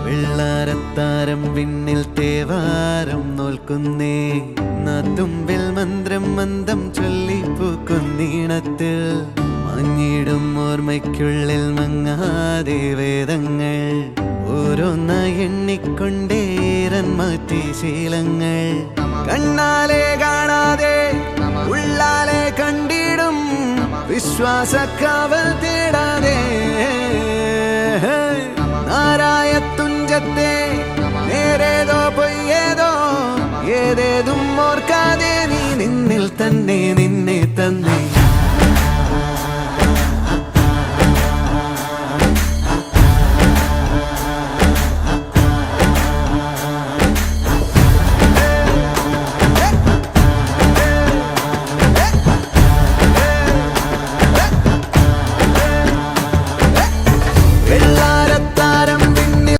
വെള്ളാരത്താരം വിണ്ണിൽ തേവാരം നോൽക്കുന്നേ തുമ്പിൽ മന്ത്രം മന്ദം ചൊല്ലിപ്പൂക്കുന്നീണത്തിൽ മഞ്ഞിടും ഓർമ്മയ്ക്കുള്ളിൽ മങ്ങാതെ വേദങ്ങൾ ഓരോന്നായി എണ്ണിക്കൊണ്ടേരൻ മാറ്റി ശീലങ്ങൾ കണ്ണാലെ കാണാതെ ഉള്ളാലെ കണ്ടിടും വിശ്വാസക്കാവൽ തേടാതെ നാരായ തുഞ്ചത്തെ നേരേതോ പൊയ്യേതോ ഏതേതും ഓർക്കാതെ നീ നിന്നിൽ തന്നെ നിന്നെ തന്നെ